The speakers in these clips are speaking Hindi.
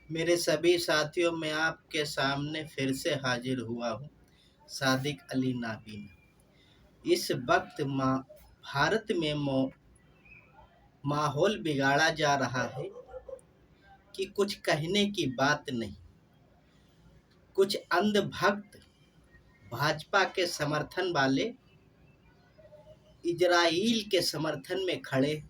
मेरे सभी साथियों, मैं आपके सामने फिर से हाजिर हुआ हूँ, सादिक अली नाबीना। इस वक्त भारत में माहौल बिगाड़ा जा रहा है कि कुछ कहने की बात नहीं। कुछ अंधभक्त भाजपा के समर्थन वाले इजराइल के समर्थन में खड़े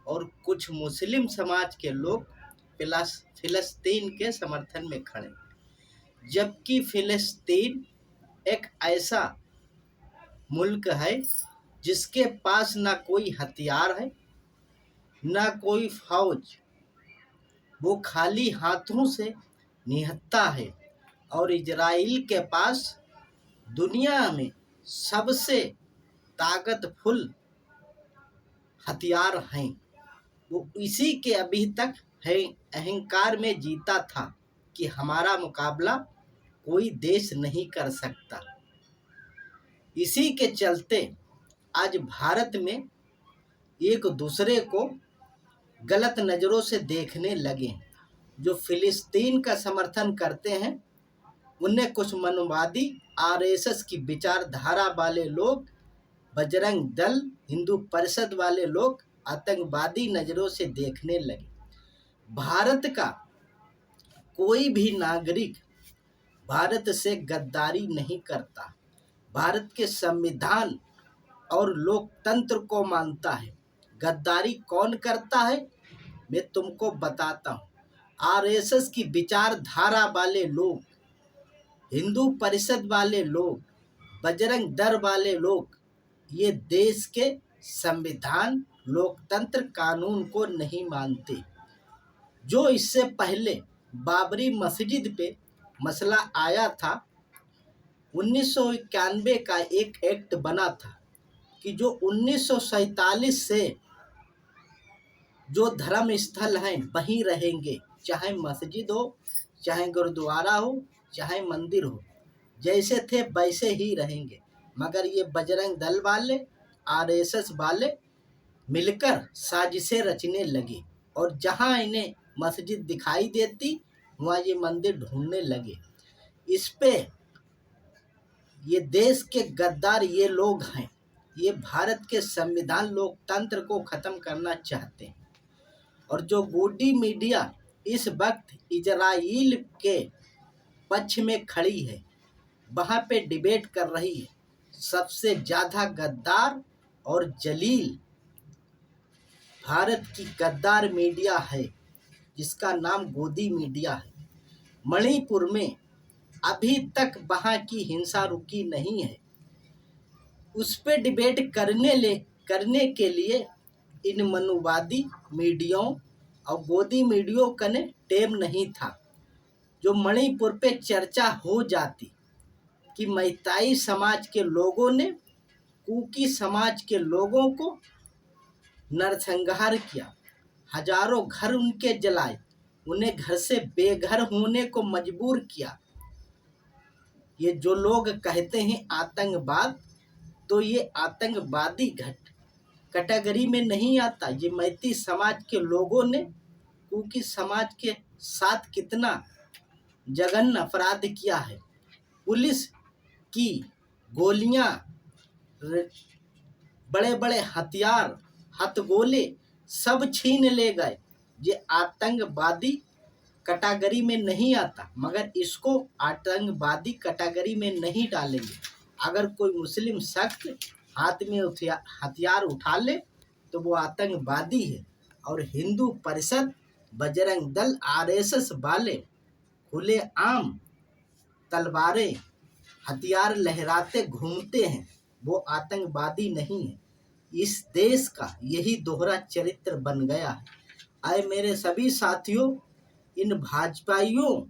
और कुछ मुस्लिम समाज के लोग फिलिस्तीन के समर्थन में खड़े, जबकि फिलिस्तीन एक ऐसा मुल्क है जिसके पास ना कोई हथियार है, ना कोई फौज। वो खाली हाथों से निहत्था है। और इजराइल के पास दुनिया में सबसे ताकतफुल हथियार हैं। वो इसी के अभी तक है अहंकार में जीता था कि हमारा मुकाबला कोई देश नहीं कर सकता। इसी के चलते आज भारत में एक दूसरे को गलत नज़रों से देखने लगे। जो फिलिस्तीन का समर्थन करते हैं उन्हें कुछ मनोवादी आरएसएस की विचारधारा वाले लोग, बजरंग दल, हिंदू परिषद वाले लोग आतंकवादी नज़रों से देखने लगे। भारत का कोई भी नागरिक भारत से गद्दारी नहीं करता। भारत के संविधान और लोकतंत्र को मानता है। गद्दारी कौन करता है मैं तुमको बताता हूँ। आरएसएस की विचारधारा वाले लोग, हिंदू परिषद वाले लोग, बजरंग दल वाले लोग ये देश के संविधान, लोकतंत्र, कानून को नहीं मानते। जो इससे पहले बाबरी मस्जिद पे मसला आया था, 1991 का एक एक्ट बना था कि जो 1947 से जो धर्म स्थल हैं वहीं रहेंगे, चाहे मस्जिद हो, चाहे गुरुद्वारा हो, चाहे मंदिर हो, जैसे थे वैसे ही रहेंगे। मगर ये बजरंग दल वाले, आरएसएस वाले मिलकर साजिशें रचने लगे और जहां इन्हें मस्जिद दिखाई देती वहाँ ये मंदिर ढूंढने लगे। इस पे ये देश के गद्दार ये लोग हैं। ये भारत के संविधान, लोकतंत्र को ख़त्म करना चाहते हैं। और जो गोदी मीडिया इस वक्त इजराइल के पक्ष में खड़ी है, वहाँ पे डिबेट कर रही है, सबसे ज़्यादा गद्दार और जलील भारत की गद्दार मीडिया है, जिसका नाम गोदी मीडिया है। मणिपुर में अभी तक वहाँ की हिंसा रुकी नहीं है। उस पर डिबेट करने के लिए इन मनुवादी मीडियाओं और गोदी मीडियो का ने टेम नहीं था। जो मणिपुर पे चर्चा हो जाती कि मैताई समाज के लोगों ने कुकी समाज के लोगों को नरसंहार किया, हजारों घर उनके जलाए, उन्हें घर से बेघर होने को मजबूर किया। ये जो लोग कहते हैं आतंकवाद, तो ये आतंकवादी कैटेगरी में नहीं आता। ये मैती समाज के लोगों ने कुकी समाज के साथ कितना जघन्य अपराध किया है। पुलिस की गोलियां, बड़े बड़े हथियार, हथगोले सब छीन ले गए। ये आतंकवादी कैटेगरी में नहीं आता, मगर इसको आतंकवादी कैटेगरी में नहीं डालेंगे। अगर कोई मुस्लिम शख्स हाथ में हथियार उठा ले तो वो आतंकवादी है। और हिंदू परिषद, बजरंग दल, आरएसएस वाले खुले आम तलवारें, हथियार लहराते घूमते हैं, वो आतंकवादी नहीं है। इस देश का यही दोहरा चरित्र बन गया है। आए मेरे सभी साथियों, इन भाजपाइयों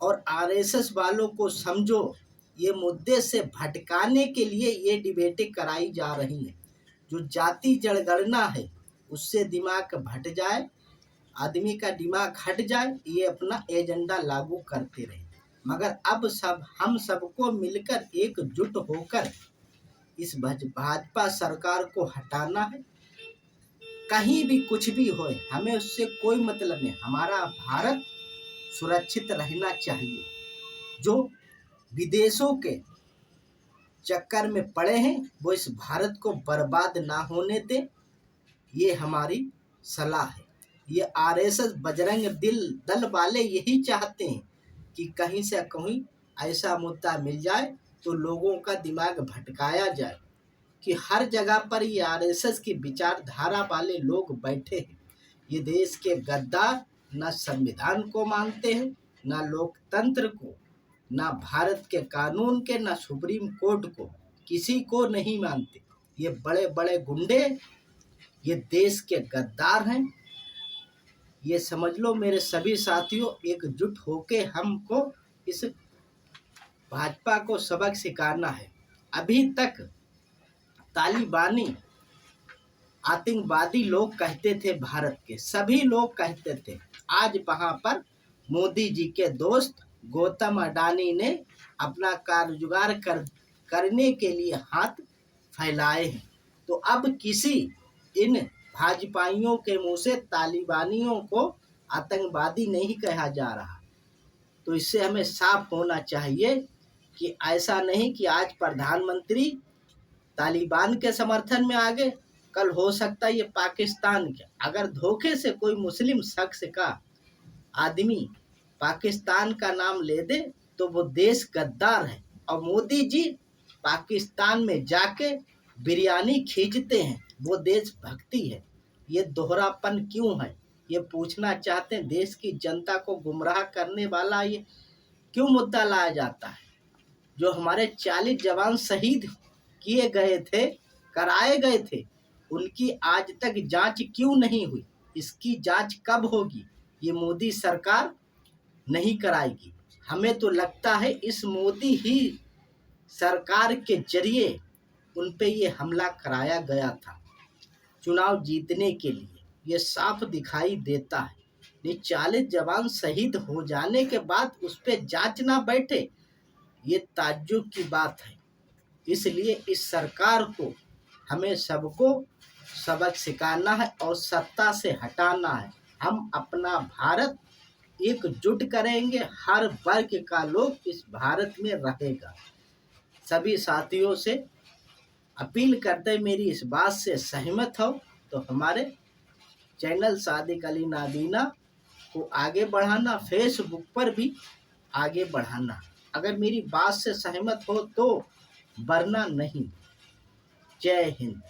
और आरएसएस वालों को समझो। ये मुद्दे से भटकाने के लिए ये डिबेटें कराई जा रही हैं। जो जाति जनगणना है उससे दिमाग भट जाए, आदमी का दिमाग हट जाए, ये अपना एजेंडा लागू करते रहे। मगर अब हम सबको मिलकर एकजुट होकर इस भाजपा सरकार को हटाना है। कहीं भी कुछ भी हो, हमें उससे कोई मतलब नहीं। हमारा भारत सुरक्षित रहना चाहिए। जो विदेशों के चक्कर में पड़े हैं वो इस भारत को बर्बाद ना होने दें, ये हमारी सलाह है। ये आरएसएस बजरंग दल वाले यही चाहते हैं कि कहीं से कहीं ऐसा मुद्दा मिल जाए तो लोगों का दिमाग भटकाया जाए कि हर जगह पर ये आरएसएस की विचारधारा वाले लोग बैठे हैं। ये देश के गद्दार न संविधान को मानते हैं, न लोकतंत्र को, न भारत के कानून के, न सुप्रीम कोर्ट को, किसी को नहीं मानते। ये बड़े बड़े गुंडे, ये देश के गद्दार हैं। ये समझ लो मेरे सभी साथियों, एकजुट होके हमको इस भाजपा को सबक सिखाना है। अभी तक तालिबानी आतंकवादी लोग कहते थे, भारत के सभी लोग कहते थे। आज वहां पर मोदी जी के दोस्त गौतम अडानी ने अपना कारजुगार करने के लिए हाथ फैलाए हैं। तो अब किसी इन भाजपाइयों के मुंह से तालिबानियों को आतंकवादी नहीं कहा जा रहा। तो इससे हमें साफ होना चाहिए कि ऐसा नहीं कि आज प्रधानमंत्री तालिबान के समर्थन में आ गए, कल हो सकता है ये पाकिस्तान के, अगर धोखे से कोई मुस्लिम शख्स का आदमी पाकिस्तान का नाम ले दे तो वो देश गद्दार है। और मोदी जी पाकिस्तान में जाके बिरयानी खींचते हैं, वो देशभक्ति है। ये दोहरापन क्यों है, ये पूछना चाहते हैं। देश की जनता को गुमराह करने वाला ये क्यों मुद्दा लाया जाता है? जो हमारे 40 जवान शहीद किए गए थे, कराए गए थे, उनकी आज तक जांच क्यों नहीं हुई? इसकी जांच कब होगी? ये मोदी सरकार नहीं कराएगी। हमें तो लगता है इस मोदी ही सरकार के जरिए उन पे ये हमला कराया गया था चुनाव जीतने के लिए। ये साफ दिखाई देता है। ये 40 जवान शहीद हो जाने के बाद उस पर जांच ना बैठे, ये ताज्जुब की बात है। इसलिए इस सरकार को हमें सबको सबक सिखाना है और सत्ता से हटाना है। हम अपना भारत एकजुट करेंगे, हर वर्ग का लोग इस भारत में रहेगा। सभी साथियों से अपील करते मेरी इस बात से सहमत हो तो हमारे चैनल सादिक अली नाबीना को आगे बढ़ाना, फेसबुक पर भी आगे बढ़ाना। अगर मेरी बात से सहमत हो तो, वरना नहीं। जय हिंद।